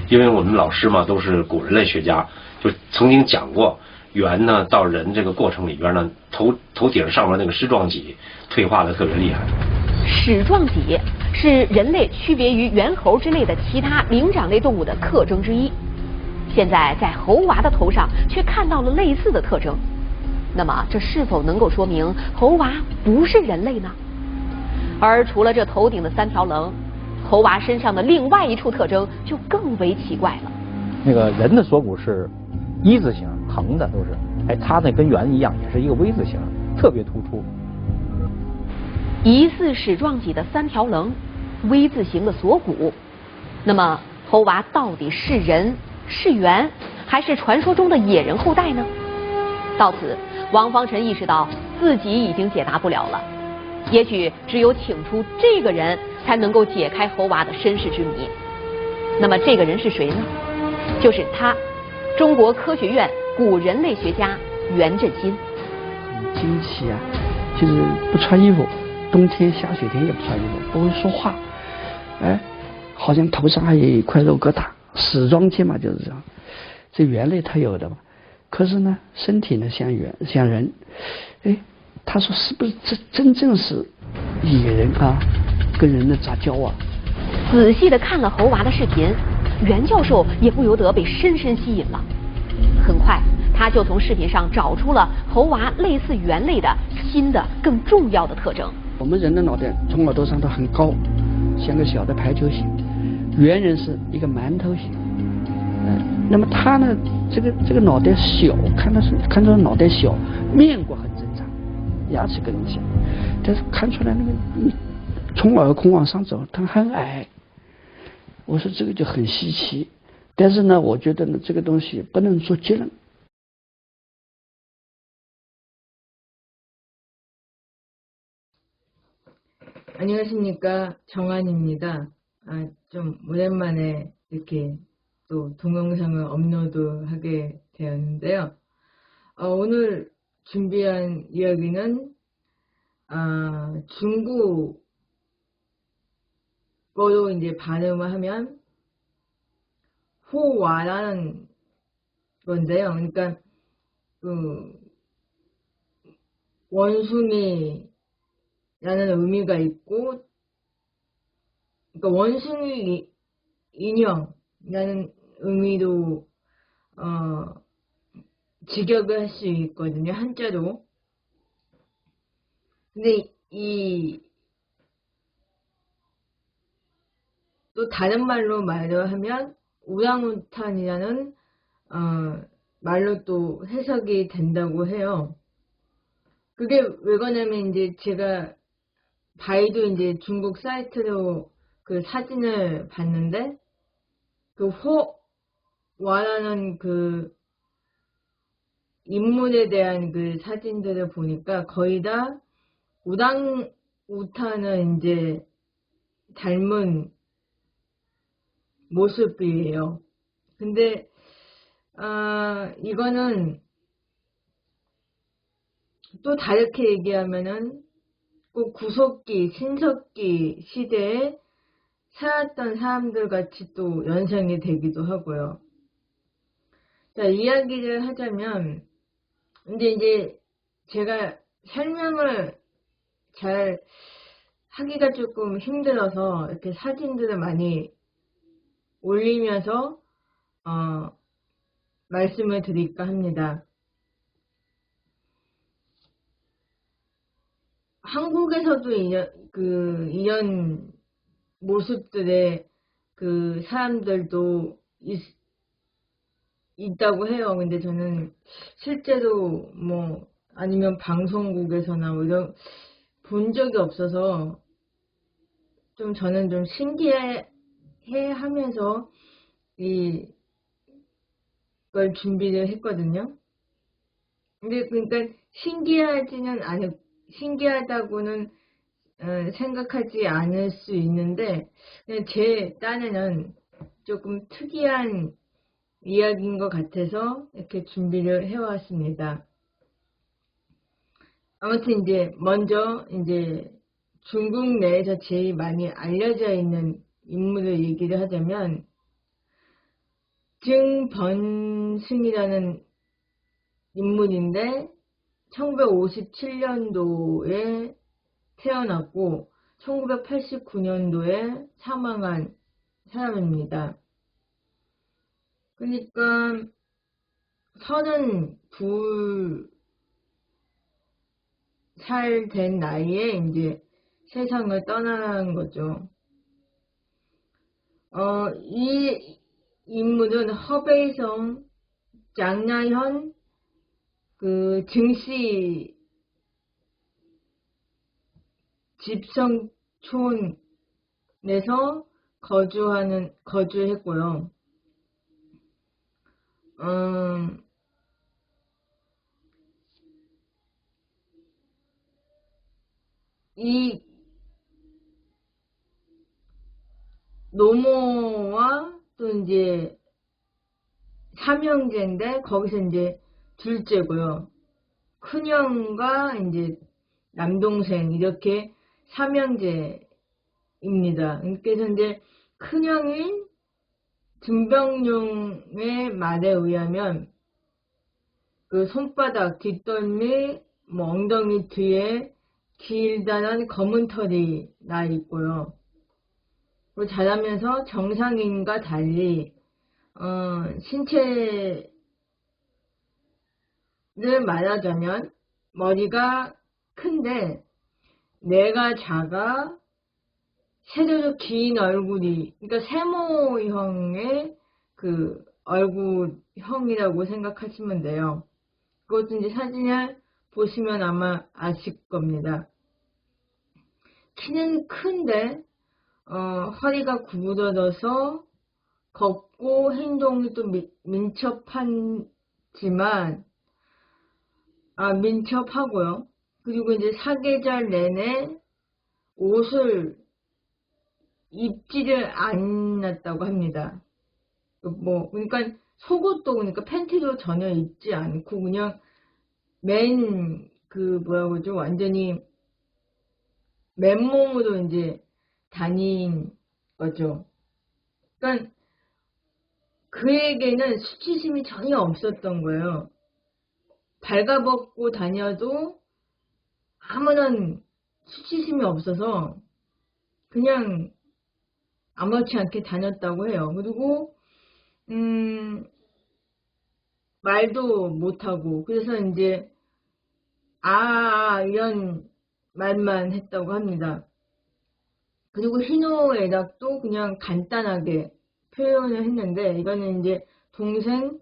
因为我们老师嘛都是古人类学家，就曾经讲过，猿呢到人这个过程里边呢，头顶上面那个矢状脊退化的特别厉害。矢状脊是人类区别于猿猴之类的其他灵长类动物的特征之一。现在在猴娃的头上却看到了类似的特征，那么这是否能够说明猴娃不是人类呢？而除了这头顶的3条棱，猴娃身上的另外一处特征就更为奇怪了。那个人的锁骨是一字形，横的都是，哎，它那跟猿一样，也是一个 V 字形，特别突出。疑似矢状脊的3条棱，V 字形的锁骨，那么猴娃到底是人、是猿，还是传说中的野人后代呢？到此，王方辰意识到自己已经解答不了了，也许只有请出这个人才能够解开猴娃的身世之谜。那么这个人是谁呢？就是他，中国科学院古人类学家袁振新。很惊奇啊，就是不穿衣服，冬天下雪天也不穿衣服，不会说话，哎，好像头上还有一块肉疙瘩，矢状肌嘛，就是这样。这猿类它有的嘛，可是呢，身体呢像人，哎，他说是不是这真正是野人啊，跟人的杂交啊？仔细的看了猴娃的视频，袁教授也不由得被深深吸引了。很快，他就从视频上找出了猴娃类似猿类的新的、更重要的特征。我们人的脑袋从耳朵上都很高，像个小的排球形；猿人是一个馒头形。那么他呢，这个脑袋小，看到脑袋小，面骨很正常，牙齿跟人像，但是看出来那个从耳孔往上走，他很矮。我说这个就很稀奇，但是呢，我觉得呢，这个东西不能做结论。 안녕하십니까, 정한입니다. 좀 오랜만에 이렇게 또 동영상을 업로드하게 되었는데요. 오늘 준비한 이야기는 중국어로 이제 발음을 하면 호와라는 건데요. 그러니까 그 원숭이 라는 의미가 있고, 그러니까 원숭이 인형이라는 의미도 직역을 할 수 있거든요, 한자로. 근데 또 다른 말로 말을 하면 우랑우탄이라는 말로 또 해석이 된다고 해요. 그게 왜 그러냐면 이제 제가 바이두 이제 중국 사이트로 그 사진을 봤는데, 그 호와라는 그 인물에 대한 그 사진들을 보니까 거의 다 우랑우탄을 이제 닮은 모습이에요. 근데 이거는 또 다르게 얘기하면은 꼭 구석기, 신석기 시대에 살았던 사람들 같이 또 연상이 되기도 하고요. 자, 이야기를 하자면, 근데 이제 제가 설명을 잘 하기가 조금 힘들어서 이렇게 사진들을 많이 올리면서 말씀을 드릴까 합니다. 한국에서도 이런 모습들의 그 사람들도 있다고 해요. 근데 저는 실제로 뭐 아니면 방송국에서나 뭐 이런 본 적이 없어서 좀 저는 좀 신기해 하면서 이걸 준비를 했거든요. 근데 그러니까 신기하다고는 생각하지 않을 수 있는데, 그냥 제 딴에는 조금 특이한 이야기인 것 같아서 이렇게 준비를 해왔습니다. 아무튼 이제 먼저 이제 중국 내에서 제일 많이 알려져 있는 인물을 얘기를 하자면, 증번승이라는 인물인데 1957년도에 태어났고 1989년도에 사망한 사람입니다. 그러니까 32살 된 나이에 이제 세상을 떠난 거죠. 이 인물은 허베이성 장나현 그 증시 집성촌에서 거주했고요. 이 노모와 또 이제 삼형제인데 거기서 이제 둘째고요. 큰형과 이제 남동생 이렇게 삼형제입니다. 그래서 이제 큰형인 등병룡의 말에 의하면 그 손바닥, 뒷덜미, 뭐 엉덩이 뒤에 길다란 검은 털이 나 있고요. 그리고 자라면서 정상인과 달리 신체를 말하자면 머리가 큰데 뇌가 작아 세로로 긴 얼굴이, 그러니까 세모형의 그 얼굴형이라고 생각하시면 돼요. 그것도 이제 사진을 보시면 아마 아실 겁니다. 키는 큰데 허리가 구부러져서 걷고 행동이 또 민첩하고요. 그리고 이제 사계절 내내 옷을 입지를 않았다고 합니다. 그러니까 속옷도, 그러니까 팬티도 전혀 입지 않고 그냥 완전히 맨몸으로 이제 다닌 거죠. 그러니까 그에게는 수치심이 전혀 없었던 거예요. 발가벗고 다녀도 아무런 수치심이 없어서 그냥 아무렇지 않게 다녔다고 해요. 그리고 말도 못하고, 그래서 이제 이런 말만 했다고 합니다. 그리고 희노애락도 그냥 간단하게 표현을 했는데, 이거는 이제 동생인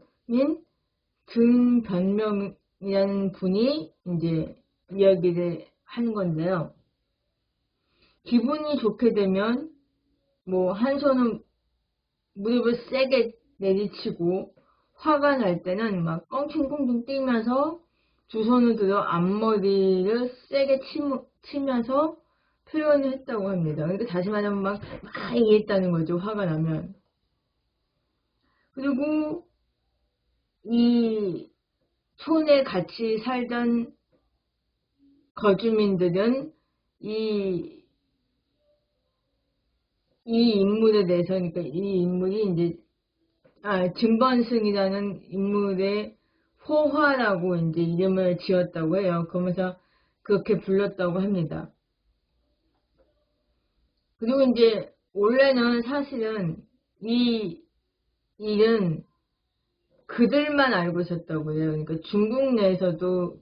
등변명이라는 분이 이제 이야기를 하는 건데요. 기분이 좋게 되면 한 손은 무릎을 세게 내리치고, 화가 날 때는 막 껑충껑충 뛰면서 두 손을 들어 앞머리를 세게 치면서 표현을 했다고 합니다. 그러니까 다시 말하면 막 얘기했다는 거죠, 화가 나면. 그리고 이 촌에 같이 살던 거주민들은 이 인물에 대해서, 그러니까 이 인물이 이제 증번승이라는 인물의 호화라고 이제 이름을 지었다고 해요. 그러면서 그렇게 불렀다고 합니다. 그리고 이제 원래는 사실은 이 일은 그들만 알고 있었다고 해요. 그러니까 중국 내에서도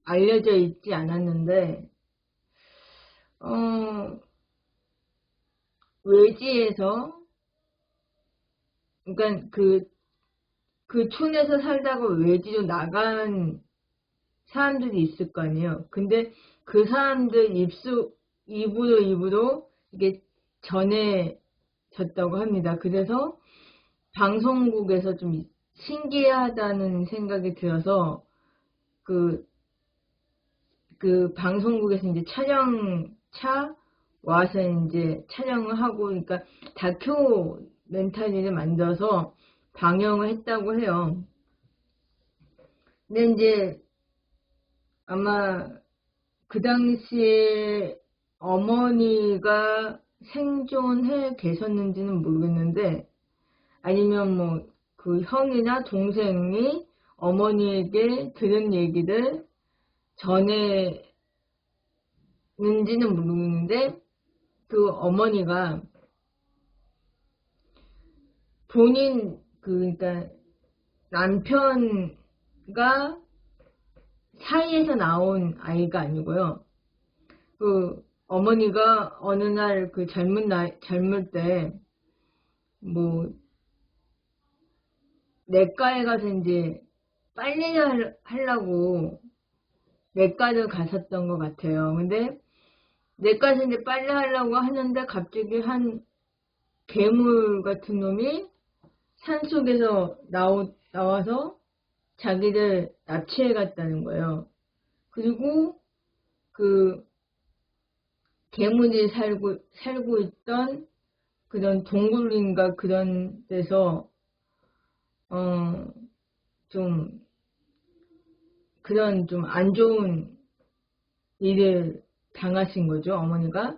알려져 있지 않았는데, 외지에서, 그러니까 그 촌에서 살다가 외지로 나간 사람들이 있을 거 아니에요. 근데 그 사람들 입으로 이게 전해졌다고 합니다. 그래서 방송국에서 좀 신기하다는 생각이 들어서 그 방송국에서 이제 촬영차 와서 이제 촬영을 하고, 그러니까 다큐멘터리를 만들어서 방영을 했다고 해요. 근데 이제 아마 그 당시에 어머니가 생존해 계셨는지는 모르겠는데, 아니면 그 형이나 동생이 어머니에게 들은 얘기를 전했는지는 모르겠는데 그 어머니가 본인 그러니까 남편과 사이에서 나온 아이가 아니고요. 그 어머니가 어느 날 그 젊을 때 뭐 내과에 가서 이제 빨래를 하려고 내과를 갔었던 것 같아요. 근데 내과에서 이제 빨래 하려고 하는데 갑자기 한 괴물 같은 놈이 산속에서 나와서 자기를 납치해 갔다는 거예요. 그리고 그 괴물이 살고 있던 그런 동굴인가 그런 데서 좀 그런 좀 안 좋은 일을 당하신 거죠, 어머니가.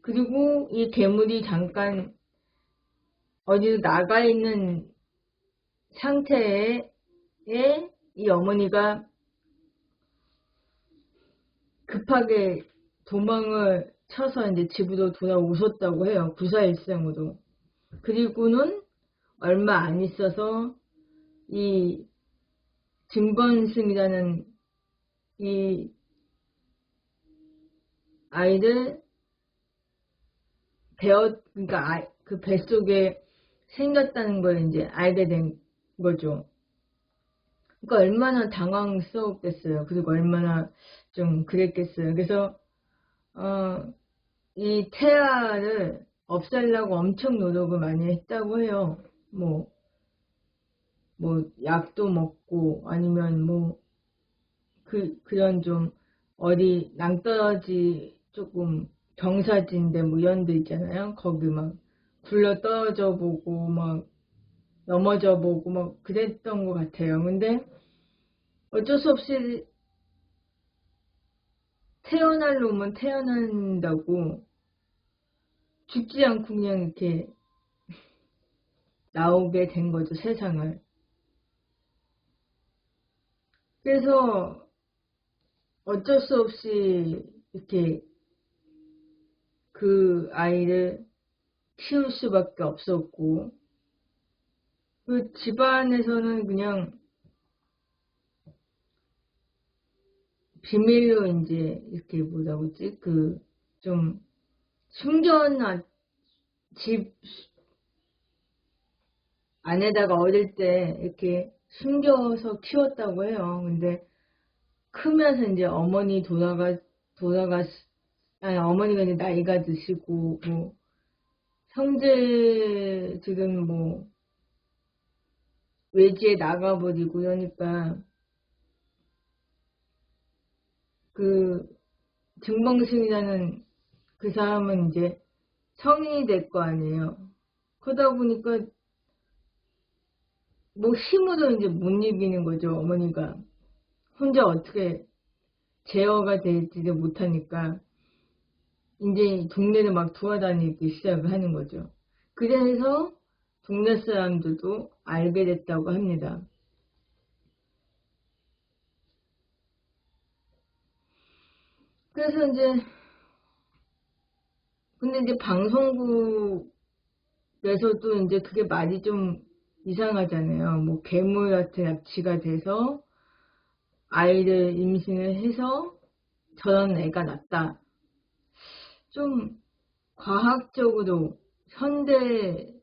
그리고 이 괴물이 잠깐 어디로 나가 있는 상태에 이 어머니가 급하게 도망을 쳐서 이제 집으로 돌아오셨다고 해요. 구사일생으로. 그리고는 얼마 안 있어서 이 증번승이라는 이 아이를 그러니까 그 뱃속에 생겼다는 걸 이제 알게 된 거죠. 그러니까 얼마나 당황스럽겠어요. 그리고 얼마나 좀 그랬겠어요. 그래서 이 태아를 없애려고 엄청 노력을 많이 했다고 해요. 뭐 약도 먹고 아니면 그런 좀 어디 낭떠러지 조금 경사진데 뭐 이런 데 있잖아요. 거기 막 굴러 떨어져 보고 막 넘어져 보고 막 그랬던 것 같아요. 근데 어쩔 수 없이 태어날 놈은 태어난다고 죽지 않고 그냥 이렇게 나오게 된 거죠, 세상을. 그래서 어쩔 수 없이 이렇게 그 아이를 키울 수밖에 없었고, 그 집안에서는 그냥 비밀로 이제 이렇게 뭐라고 그러지? 좀 숨겨놔, 집 안에다가 어릴 때 이렇게 숨겨서 키웠다고 해요. 근데 크면서 이제 어머니가 이제 나이가 드시고, 뭐, 형제들은 뭐, 외지에 나가버리고 이러니까, 그, 증범승이라는 그 사람은 이제 성인이 될 거 아니에요. 그러다 보니까, 뭐 힘으로 이제 못 이기는 거죠, 어머니가. 혼자 어떻게 제어가 되지도 못하니까, 이제 동네를 막 돌아다니기 시작을 하는 거죠. 그래서 동네 사람들도 알게 됐다고 합니다. 그래서 근데 이제 방송국에서도 이제 그게 말이 좀 이상하잖아요. 뭐 괴물한테 납치가 돼서 아이를 임신을 해서 저런 애가 났다. 좀 과학적으로 현대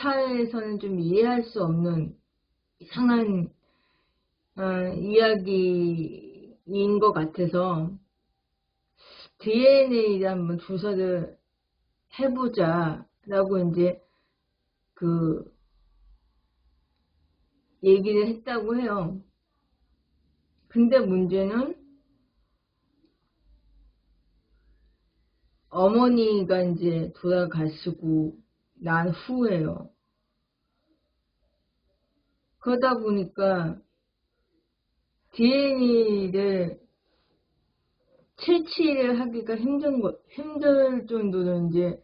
사회에서는 좀 이해할 수 없는 이상한 이야기인 것 같아서 DNA를 한번 조사를 해보자라고 이제 얘기를 했다고 해요. 근데 문제는 어머니가 이제 돌아가시고 난 후에요. 그러다 보니까 DNA를 채취를 하기가 힘들 정도로 이제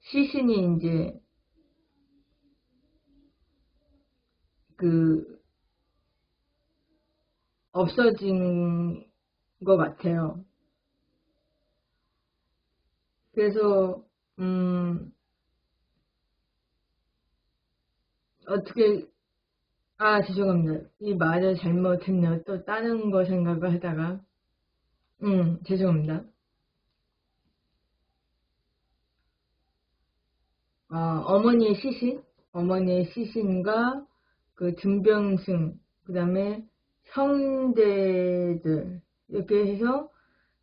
시신이 이제 없어진 것 같아요. 그래서 어떻게 죄송합니다. 이 말을 잘못했네요. 또 다른 거 생각을 하다가 죄송합니다. 어머니의 시신과 그 등병승, 그 다음에 형제들 이렇게 해서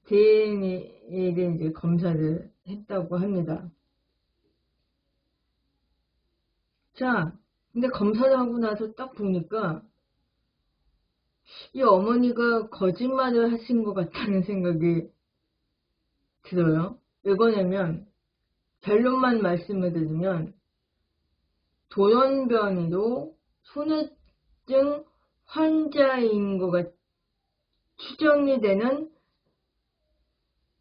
DNA를 이제 검사를 했다고 합니다. 자, 근데 검사를 하고 나서 딱 보니까 이 어머니가 거짓말을 하신 것 같다는 생각이 들어요. 왜 그러냐면 결론만 말씀을 드리면 돌연변이로 소뇌증 환자인 것 추정이 되는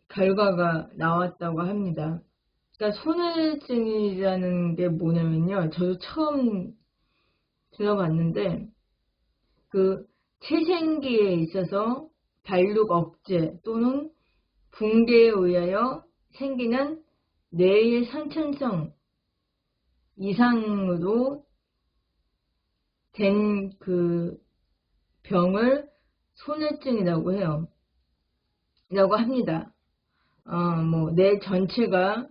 결과가 나왔다고 합니다. 그러니까 소뇌증이라는 게 뭐냐면요. 저도 처음 들어봤는데 그 체생기에 있어서 발육 억제 또는 붕괴에 의하여 생기는 뇌의 선천성 이상으로 된 그 병을 소뇌증이라고 해요. 라고 합니다. 뇌 전체가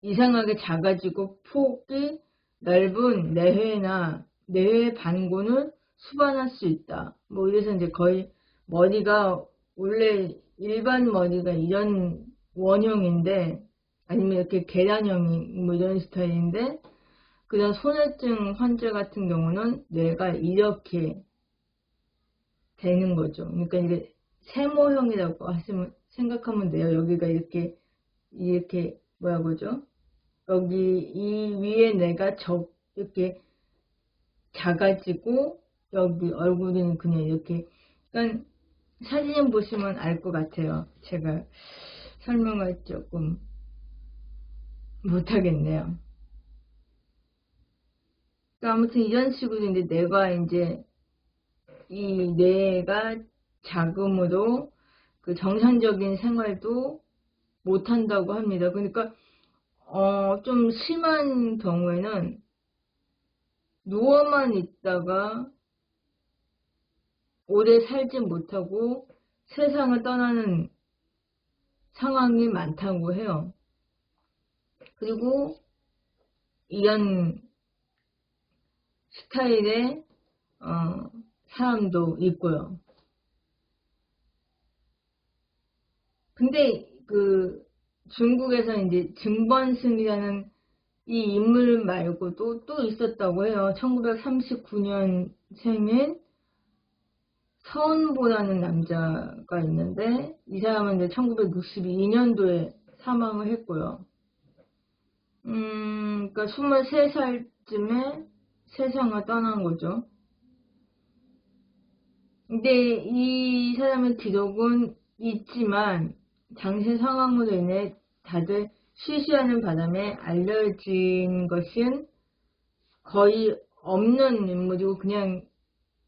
이상하게 작아지고 폭이 넓은 뇌회나 뇌회 반곤을 수반할 수 있다. 이래서 이제 거의 머리가 원래 일반 머리가 이런 원형인데 아니면 이렇게 계란형이 이런 스타일인데 그런 소뇌증 환자 같은 경우는 뇌가 이렇게 되는 거죠. 그러니까 이제 세모형이라고 생각하면 돼요. 여기가 이렇게 여기 이 위에 뇌가 이렇게 작아지고 여기 얼굴은 그냥 이렇게. 그러니까 사진 보시면 알 것 같아요. 제가 설명을 조금 못하겠네요. 그러니까 아무튼 이런 식으로 이제 이 뇌가 작음으로 그 정상적인 생활도 못한다고 합니다. 그러니까 좀 심한 경우에는 누워만 있다가 오래 살지 못하고 세상을 떠나는 상황이 많다고 해요. 그리고 이런 스타일의 사람도 있고요. 근데 중국에서 이제 증번승이라는 이 인물 말고도 또 있었다고 해요. 1939년생인 서은보라는 남자가 있는데 이 사람은 이제 1962년도에 사망을 했고요. 그러니까 23살쯤에 세상을 떠난 거죠. 근데 이 사람의 기록은 있지만 당시 상황으로 인해 다들 쉬쉬하는 바람에 알려진 것은 거의 없는 인물이고 그냥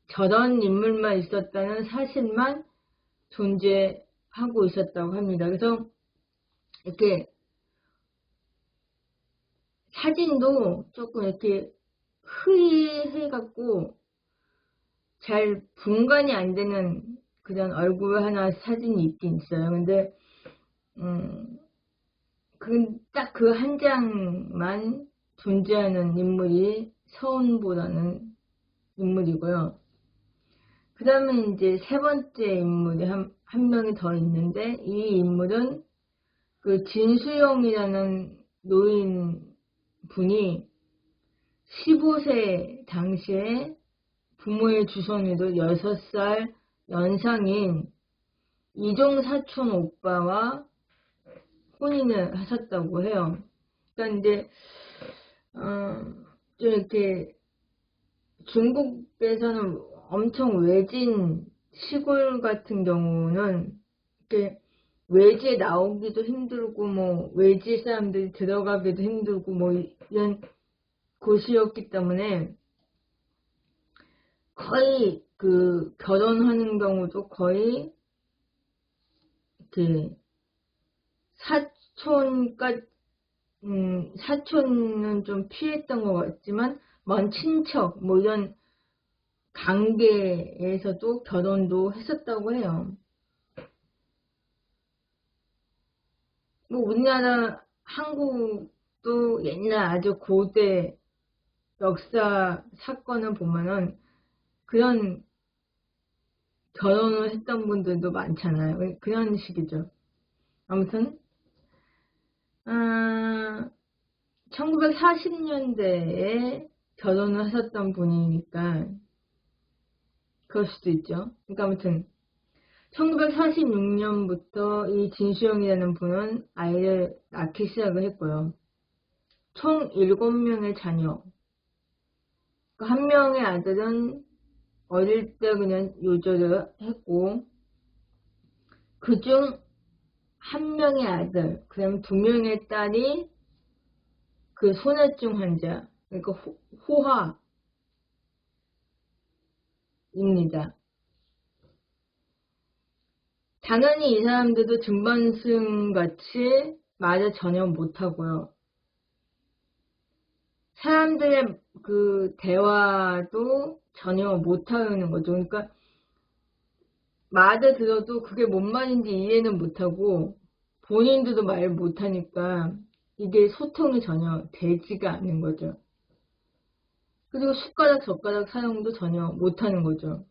저런 인물만 있었다는 사실만 존재하고 있었다고 합니다. 그래서 이렇게 사진도 조금 이렇게 흐릿해갖고 잘 분간이 안 되는 그런 얼굴 하나 사진이 있긴 있어요. 근데 딱 그 한 장만 존재하는 인물이 서은보라는 인물이고요. 그 다음에 이제 세 번째 인물이 한 명이 더 있는데 이 인물은 그 진수영이라는 노인 분이 15세 당시에 부모의 주선위도 6살 연상인 이종사촌 오빠와 혼인을 하셨다고 해요. 그러니까 이제 좀 이렇게 중국에서는 엄청 외진 시골 같은 경우는 이렇게 외지에 나오기도 힘들고 외지 사람들이 들어가기도 힘들고 이런 곳이었기 때문에 거의 그 결혼하는 경우도 거의 그 사촌은 좀 피했던 것 같지만 먼 친척 뭐 이런 관계에서도 결혼도 했었다고 해요. 뭐 우리나라 한국도 옛날 아주 고대 역사 사건을 보면은 그런 결혼을 했던 분들도 많잖아요. 그런 식이죠. 아무튼 1940년대에 결혼을 하셨던 분이니까 그럴 수도 있죠. 그러니까 아무튼 1946년부터 이 진수영이라는 분은 아이를 낳기 시작을 했고요. 총 7명의 자녀. 한 명의 아들은 어릴 때 그냥 요절을 했고, 그중 한 명의 아들, 그다음 2명의 딸이 그 소뇌증 환자, 그러니까 호화입니다. 당연히 이 사람들도 증반승 같이 말을 전혀 못하고요. 사람들의 그 대화도 전혀 못하는 거죠. 그러니까 말을 들어도 그게 뭔 말인지 이해는 못하고 본인들도 말 못하니까 이게 소통이 전혀 되지가 않는 거죠. 그리고 숟가락 젓가락 사용도 전혀 못하는 거죠.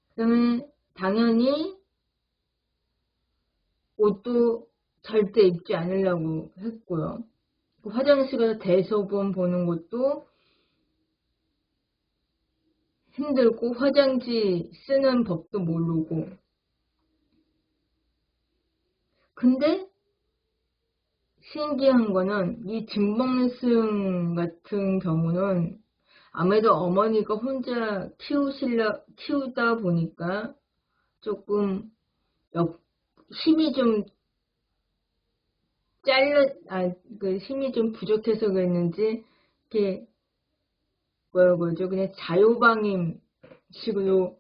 그다음에 당연히 옷도 절대 입지 않으려고 했고요. 화장실 가서 대소변 보는 것도 힘들고 화장지 쓰는 법도 모르고. 근데 신기한 거는 이 진범승 같은 경우는 아무래도 어머니가 혼자 키우다 보니까 조금 힘이 좀 힘이 좀 부족해서 그랬는지 이렇게 그냥 자유방임 식으로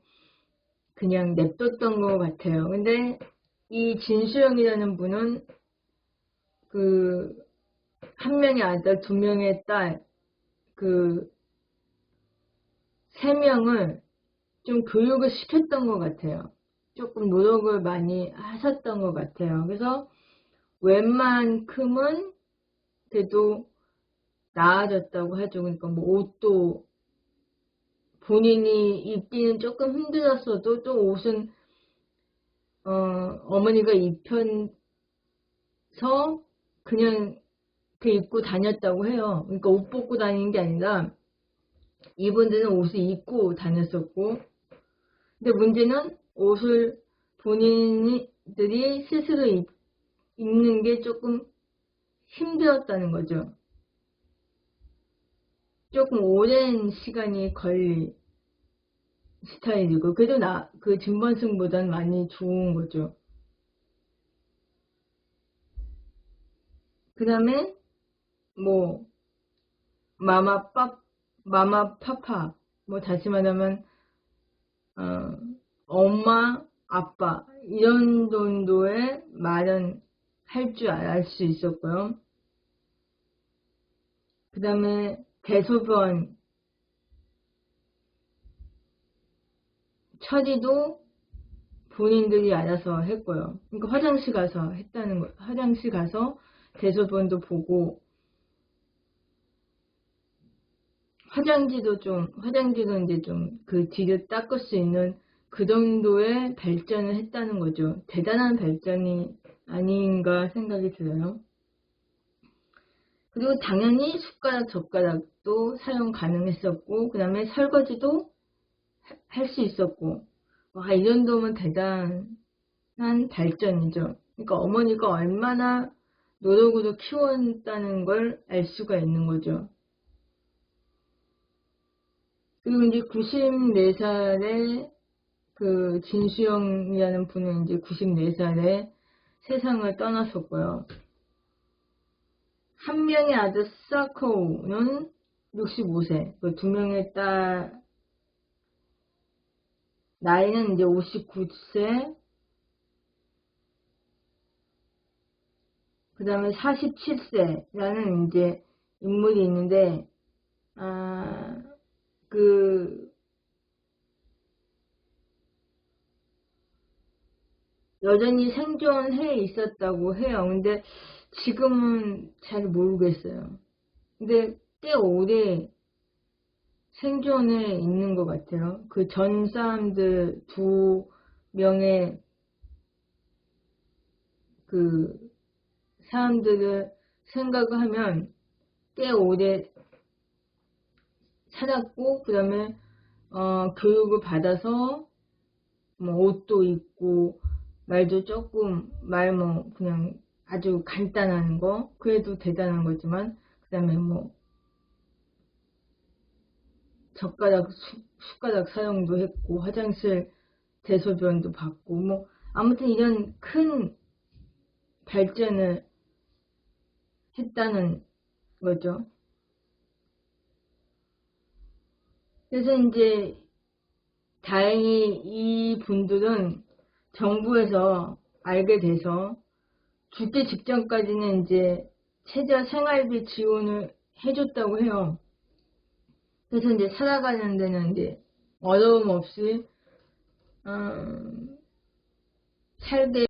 그냥 냅뒀던 것 같아요. 근데 이 진수영이라는 분은 그 한 명의 아들, 2명의 딸, 그 3명을 좀 교육을 시켰던 것 같아요. 조금 노력을 많이 하셨던 것 같아요. 그래서 웬만큼은 그래도 나아졌다고 하죠. 그러니까 뭐 옷도 본인이 입기는 조금 힘들었어도 또 옷은 어머니가 입혀서 그냥 그 입고 다녔다고 해요. 그러니까 옷 벗고 다니는 게 아니라 이분들은 옷을 입고 다녔었고, 근데 문제는 옷을 본인들이 스스로 입는 게 조금 힘들었다는 거죠. 조금 오랜 시간이 걸릴 스타일이고, 그래도 그 진범승보다는 많이 좋은 거죠. 그 다음에 뭐 마마 파파, 뭐 다시 말하면 엄마 아빠 이런 정도의 말은 할 줄 알 수 있었고요. 그 다음에 대소변 처리도 본인들이 알아서 했고요. 그러니까 화장실 가서 했다는 거. 화장실 가서 대소변도 보고, 화장지도 이제 좀 그 뒤를 닦을 수 있는 그 정도의 발전을 했다는 거죠. 대단한 발전이 아닌가 생각이 들어요. 그리고 당연히 숟가락 젓가락도 사용 가능했었고, 그 다음에 설거지도 할 수 있었고, 와, 이 정도면 대단한 발전이죠. 그러니까 어머니가 얼마나 노력으로 키웠다는 걸 알 수가 있는 거죠. 그리고 이제 94살에 그 진수영이라는 분은 이제 94살에 세상을 떠났었고요. 한 명의 아들 사코우는 65세, 그 2명의 딸 나이는 이제 59세, 그 다음에 47세라는 이제 인물이 있는데, 여전히 생존해 있었다고 해요. 근데 지금은 잘 모르겠어요. 근데 꽤 오래 생존해 있는 것 같아요. 그 전 사람들 2명의 그 사람들을 생각을 하면 꽤 오래 살았고, 그 다음에 교육을 받아서 뭐 옷도 입고 말도 조금 그냥 아주 간단한 거 그래도 대단한 거지만, 그 다음에 뭐 젓가락 숟가락 사용도 했고 화장실 대소변도 받고 뭐 아무튼 이런 큰 발전을 했다는 거죠. 그래서 이제 다행히 이 분들은 정부에서 알게 돼서 죽기 직전까지는 이제 최저 생활비 지원을 해줬다고 해요. 그래서 이제 살아가는 데는 이제 어려움 없이 살게.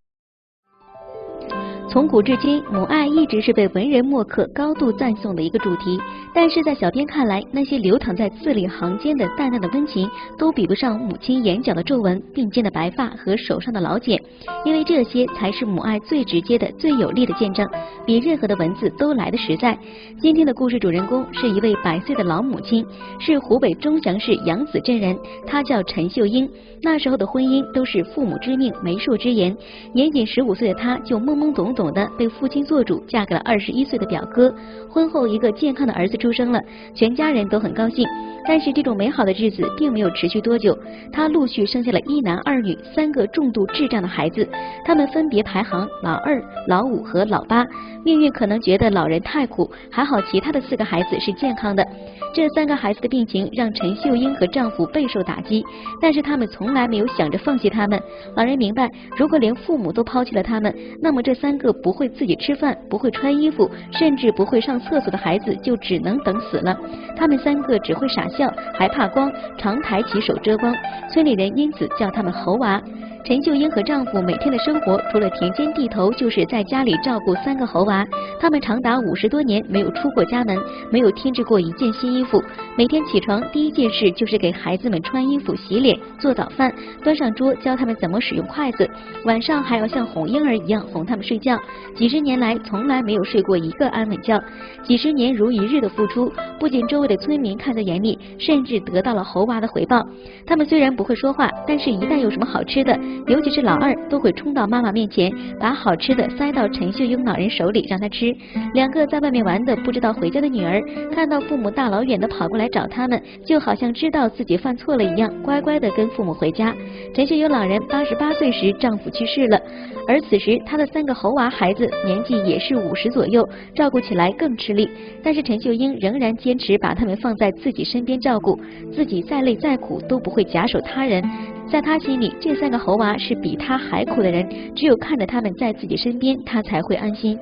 从古至今，母爱一直是被文人墨客高度赞颂的一个主题。但是在小编看来，那些流淌在字里行间的淡淡的温情，都比不上母亲眼角的皱纹、鬓间的白发和手上的老茧，因为这些才是母爱最直接的、最有力的见证，比任何的文字都来得实在。今天的故事主人公是一位100岁的老母亲，是湖北钟祥市扬子镇人，她叫陈秀英。那时候的婚姻都是父母之命、媒妁之言，年仅15岁的她就懵懵懂懂的被父亲做主，嫁给了21岁的表哥。婚后一个健康的儿子出生了，全家人都很高兴。但是这种美好的日子并没有持续多久，她陆续生下了1男2女3个重度智障的孩子，他们分别排行老2、老5和老8。命运可能觉得老人太苦，还好其他的4个孩子是健康的。这3个孩子的病情让陈秀英和丈夫备受打击，但是他们从来没有想着放弃他们。老人明白，如果连父母都抛弃了他们，那么这3个不会自己吃饭、不会穿衣服，甚至不会上厕所的孩子就只能等死了。他们3个只会傻笑，还怕光，常抬起手遮光，村里人因此叫他们猴娃。陈秀英和丈夫每天的生活除了田间地头，就是在家里照顾3个猴娃。他们长达50多年没有出过家门，没有添置过一件新衣服。每天起床第一件事就是给孩子们穿衣服、洗脸、做早饭，端上桌教他们怎么使用筷子。晚上还要像哄婴儿一样哄他们睡觉。几十年来从来没有睡过一个安稳觉。几十年如一日的付出，不仅周围的村民看在眼里，甚至得到了猴娃的回报。他们虽然不会说话，但是一旦有什么好吃的，尤其是老2都会冲到妈妈面前，把好吃的塞到陈秀英老人手里让她吃。2个在外面玩的不知道回家的女儿，看到父母大老远的跑过来找他们，就好像知道自己犯错了一样，乖乖的跟父母回家。陈秀英老人88岁时丈夫去世了，而此时她的3个猴娃孩子年纪也是50左右，照顾起来更吃力。但是陈秀英仍然坚持把他们放在自己身边照顾，自己再累再苦都不会假手他人。在她心里，这3个猴娃是比她还苦的人，只有看着他们在自己身边，她才会安心。